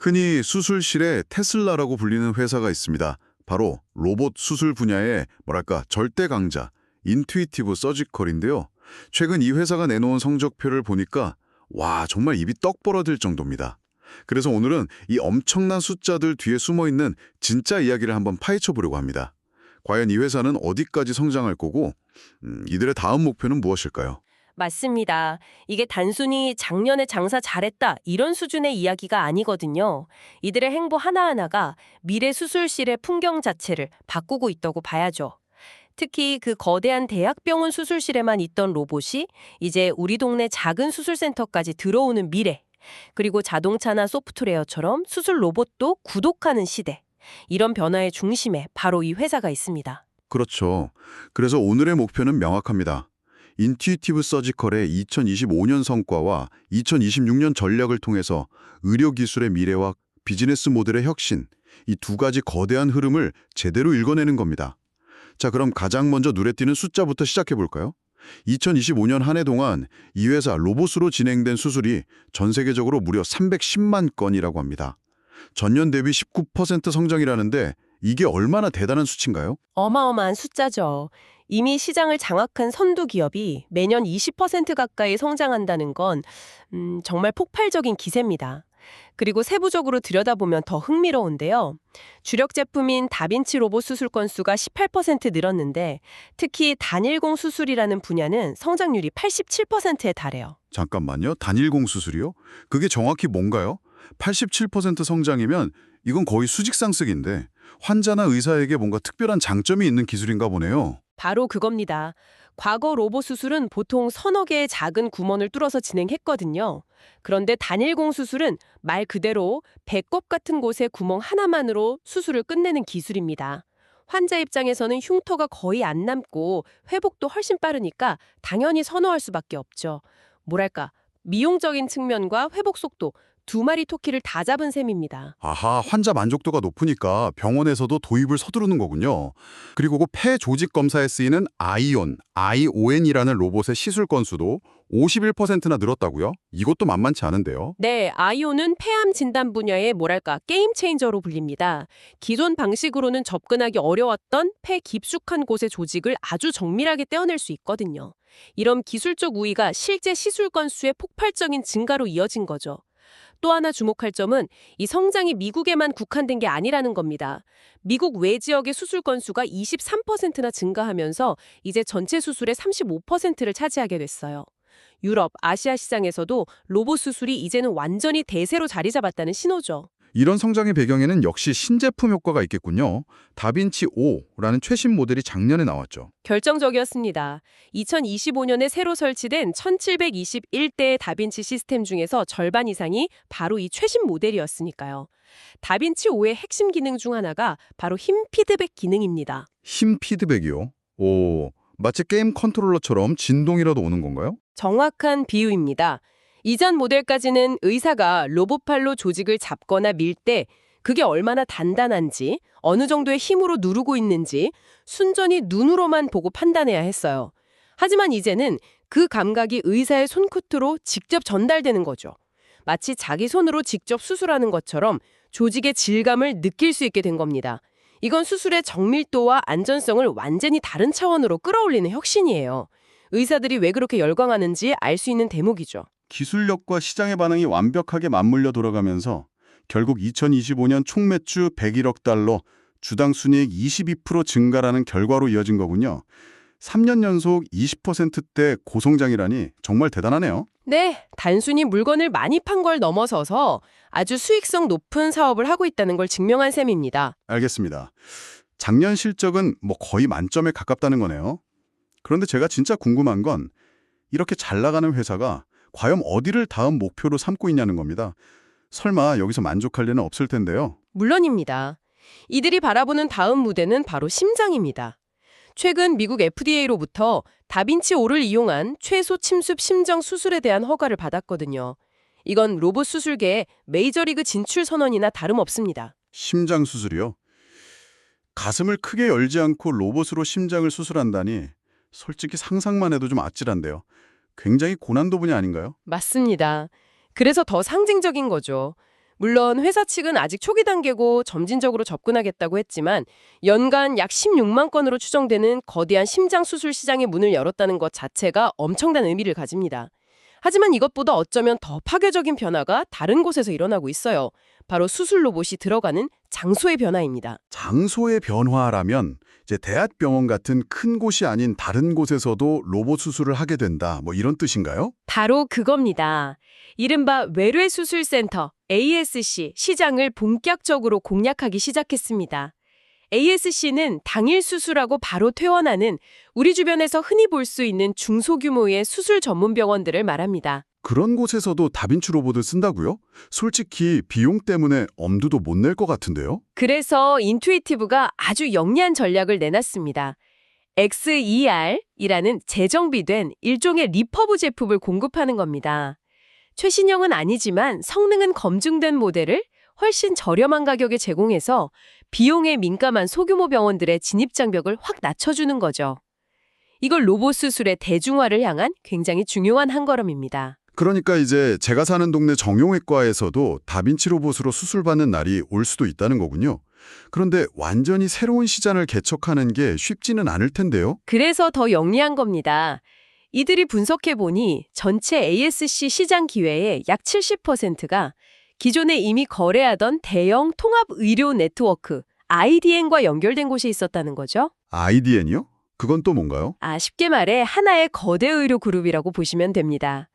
흔히 수술실의 테슬라라고 불리는 회사가 있습니다. 바로 로봇 수술 분야의 절대 강자, 인투이티브 서지컬인데요. 최근 이 회사가 내놓은 성적표를 보니까 와, 정말 입이 떡 벌어질 정도입니다. 그래서 오늘은 이 엄청난 숫자들 뒤에 숨어있는 진짜 이야기를 한번 파헤쳐 보려고 합니다. 과연 이 회사는 어디까지 성장할 거고, 이들의 다음 목표는 무엇일까요? 맞습니다. 이게 단순히 작년에 장사 잘했다 이런 수준의 이야기가 아니거든요. 이들의 행보 하나하나가 미래 수술실의 풍경 자체를 바꾸고 있다고 봐야죠. 특히 그 거대한 대학병원 수술실에만 있던 로봇이 이제 우리 동네 작은 수술센터까지 들어오는 미래, 그리고 자동차나 소프트웨어처럼 수술 로봇도 구독하는 시대. 이런 변화의 중심에 바로 이 회사가 있습니다. 그렇죠. 그래서 오늘의 목표는 명확합니다. 인투이티브 서지컬의 2025년 성과와 2026년 전략을 통해서 의료기술의 미래와 비즈니스 모델의 혁신, 이 두 가지 거대한 흐름을 제대로 읽어내는 겁니다. 자, 그럼 가장 먼저 눈에 띄는 숫자부터 시작해 볼까요? 2025년 한 해 동안 이 회사 로봇으로 진행된 수술이 전 세계적으로 무려 310만 건이라고 합니다. 전년 대비 19% 성장이라는데 이게 얼마나 대단한 수치인가요? 어마어마한 숫자죠. 이미 시장을 장악한 선두 기업이 매년 20% 가까이 성장한다는 건 정말 폭발적인 기세입니다. 그리고 세부적으로 들여다보면 더 흥미로운데요. 주력 제품인 다빈치 로봇 수술 건수가 18% 늘었는데 특히 단일공 수술이라는 분야는 성장률이 87%에 달해요. 잠깐만요. 단일공 수술이요? 그게 정확히 뭔가요? 87% 성장이면 이건 거의 수직상승인데 환자나 의사에게 뭔가 특별한 장점이 있는 기술인가 보네요. 바로 그겁니다. 과거 로봇 수술은 보통 서너 개의 작은 구멍을 뚫어서 진행했거든요. 그런데 단일공 수술은 말 그대로 배꼽 같은 곳에 구멍 하나만으로 수술을 끝내는 기술입니다. 환자 입장에서는 흉터가 거의 안 남고 회복도 훨씬 빠르니까 당연히 선호할 수밖에 없죠. 뭐랄까, 미용적인 측면과 회복 속도 두 마리 토끼를 다 잡은 셈입니다. 아하, 환자 만족도가 높으니까 병원에서도 도입을 서두르는 거군요. 그리고 그 폐 조직 검사에 쓰이는 ION이라는 로봇의 시술 건수도 51%나 늘었다고요? 이것도 만만치 않은데요. 네, 아이오는 폐암 진단 분야의 게임 체인저로 불립니다. 기존 방식으로는 접근하기 어려웠던 폐 깊숙한 곳의 조직을 아주 정밀하게 떼어낼 수 있거든요. 이런 기술적 우위가 실제 시술 건수의 폭발적인 증가로 이어진 거죠. 또 하나 주목할 점은 이 성장이 미국에만 국한된 게 아니라는 겁니다. 미국 외 지역의 수술 건수가 23%나 증가하면서 이제 전체 수술의 35%를 차지하게 됐어요. 유럽, 아시아 시장에서도 로봇 수술이 이제는 완전히 대세로 자리 잡았다는 신호죠. 이런 성장의 배경에는 역시 신제품 효과가 있겠군요. 다빈치 5라는 최신 모델이 작년에 나왔죠. 결정적이었습니다. 2025년에 새로 설치된 1721대의 다빈치 시스템 중에서 절반 이상이 바로 이 최신 모델이었으니까요. 다빈치 5의 핵심 기능 중 하나가 바로 힘 피드백 기능입니다. 힘 피드백이요? 오, 마치 게임 컨트롤러처럼 진동이라도 오는 건가요? 정확한 비유입니다. 이전 모델까지는 의사가 로봇팔로 조직을 잡거나 밀 때 그게 얼마나 단단한지, 어느 정도의 힘으로 누르고 있는지 순전히 눈으로만 보고 판단해야 했어요. 하지만 이제는 그 감각이 의사의 손끝으로 직접 전달되는 거죠. 마치 자기 손으로 직접 수술하는 것처럼 조직의 질감을 느낄 수 있게 된 겁니다. 이건 수술의 정밀도와 안전성을 완전히 다른 차원으로 끌어올리는 혁신이에요. 의사들이 왜 그렇게 열광하는지 알 수 있는 대목이죠. 기술력과 시장의 반응이 완벽하게 맞물려 돌아가면서 결국 2025년 총 매출 101억 달러, 주당 순이익 22% 증가라는 결과로 이어진 거군요. 3년 연속 20%대 고성장이라니 정말 대단하네요. 네, 단순히 물건을 많이 판 걸 넘어서서 아주 수익성 높은 사업을 하고 있다는 걸 증명한 셈입니다. 알겠습니다. 작년 실적은 거의 만점에 가깝다는 거네요. 그런데 제가 진짜 궁금한 건 이렇게 잘 나가는 회사가 과연 어디를 다음 목표로 삼고 있냐는 겁니다. 설마 여기서 만족할 리는 없을 텐데요. 물론입니다. 이들이 바라보는 다음 무대는 바로 심장입니다. 최근 미국 FDA로부터 다빈치5를 이용한 최소 침습 심장 수술에 대한 허가를 받았거든요. 이건 로봇 수술계의 메이저리그 진출 선언이나 다름없습니다. 심장 수술이요? 가슴을 크게 열지 않고 로봇으로 심장을 수술한다니 솔직히 상상만 해도 좀 아찔한데요. 굉장히 고난도 분야 아닌가요? 맞습니다. 그래서 더 상징적인 거죠. 물론 회사 측은 아직 초기 단계고 점진적으로 접근하겠다고 했지만 연간 약 16만 건으로 추정되는 거대한 심장 수술 시장의 문을 열었다는 것 자체가 엄청난 의미를 가집니다. 하지만 이것보다 어쩌면 더 파괴적인 변화가 다른 곳에서 일어나고 있어요. 바로 수술 로봇이 들어가는 장소의 변화입니다. 장소의 변화라면 이제 대학병원 같은 큰 곳이 아닌 다른 곳에서도 로봇 수술을 하게 된다. 뭐 이런 뜻인가요? 바로 그겁니다. 이른바 외래수술센터 ASC 시장을 본격적으로 공략하기 시작했습니다. ASC는 당일 수술하고 바로 퇴원하는 우리 주변에서 흔히 볼 수 있는 중소규모의 수술 전문 병원들을 말합니다. 그런 곳에서도 다빈치 로봇을 쓴다고요? 솔직히 비용 때문에 엄두도 못 낼 것 같은데요? 그래서 인투이티브가 아주 영리한 전략을 내놨습니다. XER이라는 재정비된 일종의 리퍼브 제품을 공급하는 겁니다. 최신형은 아니지만 성능은 검증된 모델을 훨씬 저렴한 가격에 제공해서 비용에 민감한 소규모 병원들의 진입 장벽을 확 낮춰주는 거죠. 이걸 로봇 수술의 대중화를 향한 굉장히 중요한 한 걸음입니다. 그러니까 이제 제가 사는 동네 정형외과에서도 다빈치 로봇으로 수술받는 날이 올 수도 있다는 거군요. 그런데 완전히 새로운 시장을 개척하는 게 쉽지는 않을 텐데요. 그래서 더 영리한 겁니다. 이들이 분석해보니 전체 ASC 시장 기회의 약 70%가 기존에 이미 거래하던 대형 통합 의료 네트워크 IDN과 연결된 곳이 있었다는 거죠. IDN이요? 그건 또 뭔가요? 쉽게 말해 하나의 거대 의료 그룹이라고 보시면 됩니다.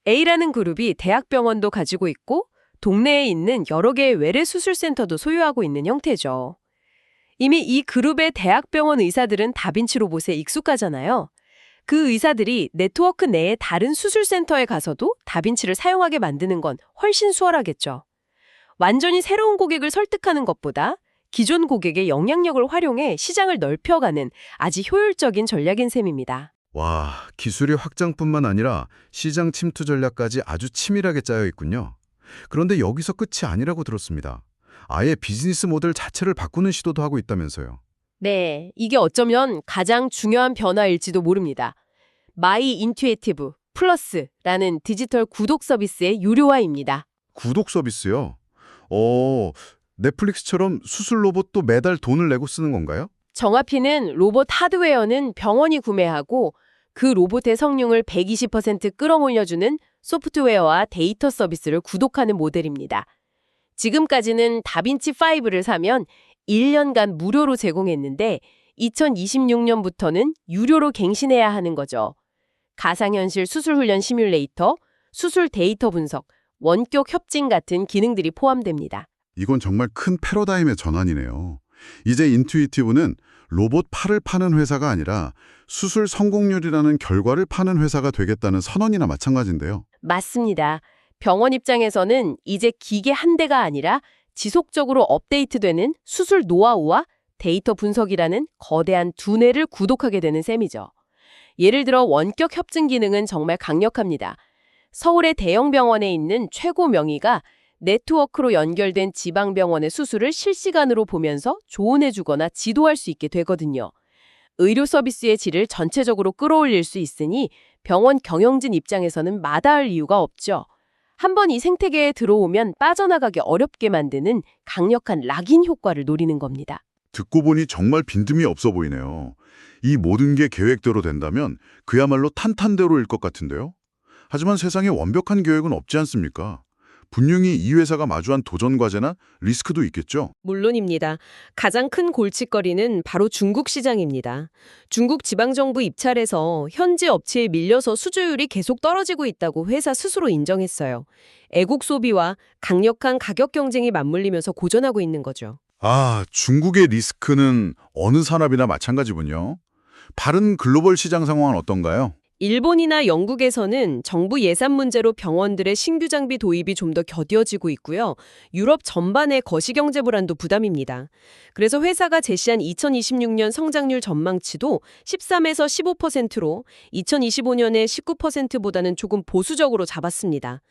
A라는 그룹이 대학병원도 가지고 있고 동네에 있는 여러 개의 외래수술센터도 소유하고 있는 형태죠. 이미 이 그룹의 대학병원 의사들은 다빈치 로봇에 익숙하잖아요. 그 의사들이 네트워크 내의 다른 수술센터에 가서도 다빈치를 사용하게 만드는 건 훨씬 수월하겠죠. 완전히 새로운 고객을 설득하는 것보다 기존 고객의 영향력을 활용해 시장을 넓혀가는 아주 효율적인 전략인 셈입니다. 와, 기술의 확장뿐만 아니라 시장 침투 전략까지 아주 치밀하게 짜여 있군요. 그런데 여기서 끝이 아니라고 들었습니다. 아예 비즈니스 모델 자체를 바꾸는 시도도 하고 있다면서요. 네, 이게 어쩌면 가장 중요한 변화일지도 모릅니다. 마이 인투이티브 플러스라는 디지털 구독 서비스의 유료화입니다. 구독 서비스요? 넷플릭스처럼 수술 로봇도 매달 돈을 내고 쓰는 건가요? 정확히는 로봇 하드웨어는 병원이 구매하고 그 로봇의 성능을 120% 끌어올려주는 소프트웨어와 데이터 서비스를 구독하는 모델입니다. 지금까지는 다빈치5를 사면 1년간 무료로 제공했는데 2026년부터는 유료로 갱신해야 하는 거죠. 가상현실 수술훈련 시뮬레이터, 수술 데이터 분석, 원격 협진 같은 기능들이 포함됩니다. 이건 정말 큰 패러다임의 전환이네요. 이제 인투이티브는 로봇 팔을 파는 회사가 아니라 수술 성공률이라는 결과를 파는 회사가 되겠다는 선언이나 마찬가지인데요. 맞습니다. 병원 입장에서는 이제 기계 한 대가 아니라 지속적으로 업데이트되는 수술 노하우와 데이터 분석이라는 거대한 두뇌를 구독하게 되는 셈이죠. 예를 들어 원격 협진 기능은 정말 강력합니다. 서울의 대형 병원에 있는 최고 명의가 네트워크로 연결된 지방병원의 수술을 실시간으로 보면서 조언해주거나 지도할 수 있게 되거든요. 의료 서비스의 질을 전체적으로 끌어올릴 수 있으니 병원 경영진 입장에서는 마다할 이유가 없죠. 한번 이 생태계에 들어오면 빠져나가기 어렵게 만드는 강력한 락인 효과를 노리는 겁니다. 듣고 보니 정말 빈틈이 없어 보이네요. 이 모든 게 계획대로 된다면 그야말로 탄탄대로일 것 같은데요. 하지만 세상에 완벽한 계획은 없지 않습니까? 분명히 이 회사가 마주한 도전 과제나 리스크도 있겠죠? 물론입니다. 가장 큰 골칫거리는 바로 중국 시장입니다. 중국 지방정부 입찰에서 현지 업체에 밀려서 수주율이 계속 떨어지고 있다고 회사 스스로 인정했어요. 애국 소비와 강력한 가격 경쟁이 맞물리면서 고전하고 있는 거죠. 중국의 리스크는 어느 산업이나 마찬가지군요. 다른 글로벌 시장 상황은 어떤가요? 일본이나 영국에서는 정부 예산 문제로 병원들의 신규 장비 도입이 좀 더 더뎌지고 있고요. 유럽 전반의 거시경제 불안도 부담입니다. 그래서 회사가 제시한 2026년 성장률 전망치도 13에서 15%로 2025년의 19%보다는 조금 보수적으로 잡았습니다.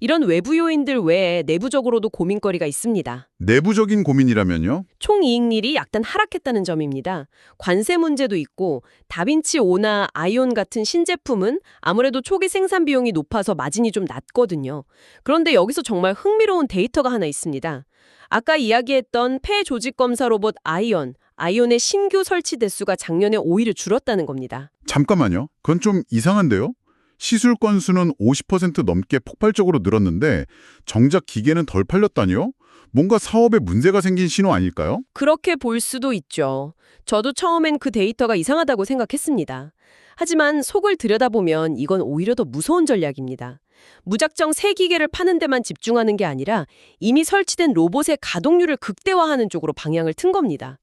이런 외부 요인들 외에 내부적으로도 고민거리가 있습니다. 내부적인 고민이라면요? 총이익률이 약간 하락했다는 점입니다. 관세 문제도 있고 다빈치 5나 아이온 같은 신제품은 아무래도 초기 생산 비용이 높아서 마진이 좀 낮거든요. 그런데 여기서 정말 흥미로운 데이터가 하나 있습니다. 아까 이야기했던 폐 조직 검사 로봇 아이온의 신규 설치 대수가 작년에 오히려 줄었다는 겁니다. 잠깐만요. 그건 좀 이상한데요? 시술 건수는 50% 넘게 폭발적으로 늘었는데 정작 기계는 덜 팔렸다니요? 뭔가 사업에 문제가 생긴 신호 아닐까요? 그렇게 볼 수도 있죠. 저도 처음엔 그 데이터가 이상하다고 생각했습니다. 하지만 속을 들여다보면 이건 오히려 더 무서운 전략입니다. 무작정 새 기계를 파는 데만 집중하는 게 아니라 이미 설치된 로봇의 가동률을 극대화하는 쪽으로 방향을 튼 겁니다.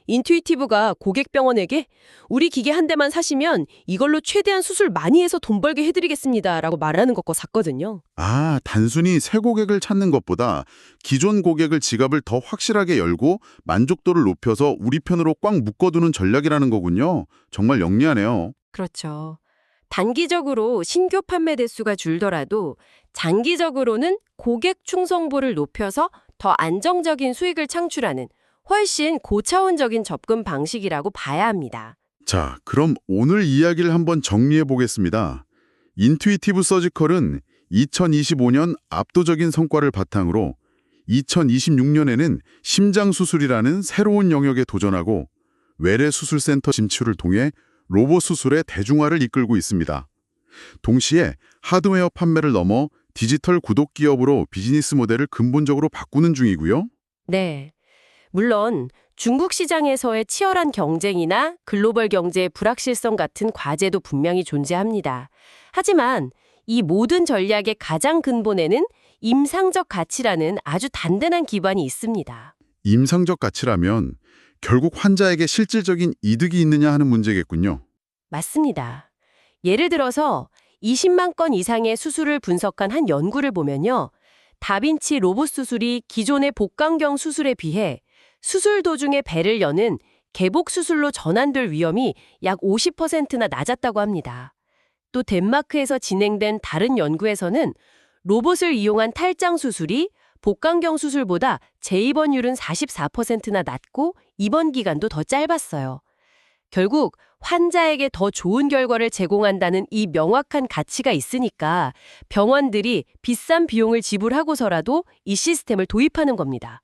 인투이티브가 고객 병원에게 우리 기계 한 대만 사시면 이걸로 최대한 수술 많이 해서 돈 벌게 해드리겠습니다 라고 말하는 것과 같거든요. 아, 단순히 새 고객을 찾는 것보다 기존 고객을 지갑을 더 확실하게 열고 만족도를 높여서 우리 편으로 꽉 묶어두는 전략이라는 거군요. 정말 영리하네요. 그렇죠. 단기적으로 신규 판매 대수가 줄더라도 장기적으로는 고객 충성도를 높여서 더 안정적인 수익을 창출하는 훨씬 고차원적인 접근 방식이라고 봐야 합니다. 자, 그럼 오늘 이야기를 한번 정리해 보겠습니다. 인투이티브 서지컬은 2025년 압도적인 성과를 바탕으로 2026년에는 심장수술이라는 새로운 영역에 도전하고 외래수술센터 진출을 통해 로봇 수술의 대중화를 이끌고 있습니다. 동시에 하드웨어 판매를 넘어 디지털 구독 기업으로 비즈니스 모델을 근본적으로 바꾸는 중이고요. 네. 물론 중국 시장에서의 치열한 경쟁이나 글로벌 경제의 불확실성 같은 과제도 분명히 존재합니다. 하지만 이 모든 전략의 가장 근본에는 임상적 가치라는 아주 단단한 기반이 있습니다. 임상적 가치라면 결국 환자에게 실질적인 이득이 있느냐 하는 문제겠군요. 맞습니다. 예를 들어서 20만 건 이상의 수술을 분석한 한 연구를 보면요. 다빈치 로봇 수술이 기존의 복강경 수술에 비해 수술 도중에 배를 여는 개복 수술로 전환될 위험이 약 50%나 낮았다고 합니다. 또 덴마크에서 진행된 다른 연구에서는 로봇을 이용한 탈장 수술이 복강경 수술보다 재입원율은 44%나 낮고 입원 기간도 더 짧았어요. 결국 환자에게 더 좋은 결과를 제공한다는 이 명확한 가치가 있으니까 병원들이 비싼 비용을 지불하고서라도 이 시스템을 도입하는 겁니다.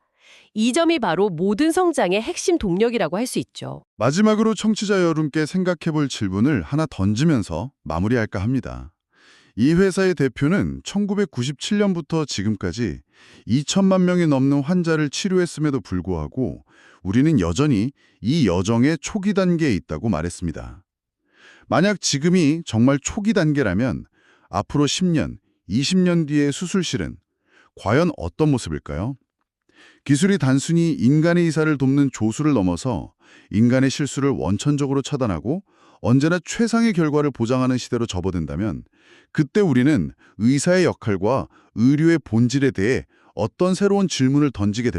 이 점이 바로 모든 성장의 핵심 동력이라고 할 수 있죠. 마지막으로 청취자 여러분께 생각해 볼 질문을 하나 던지면서 마무리할까 합니다. 이 회사의 대표는 1997년부터 지금까지 2천만 명이 넘는 환자를 치료했음에도 불구하고 우리는 여전히 이 여정의 초기 단계에 있다고 말했습니다. 만약 지금이 정말 초기 단계라면 앞으로 10년, 20년 뒤의 수술실은 과연 어떤 모습일까요? 기술이 단순히 인간의 의사를 돕는 조수를 넘어서 인간의 실수를 원천적으로 차단하고 언제나 최상의 결과를 보장하는 시대로 접어든다면 그때 우리는 의사의 역할과 의료의 본질에 대해 어떤 새로운 질문을 던지게 될까요?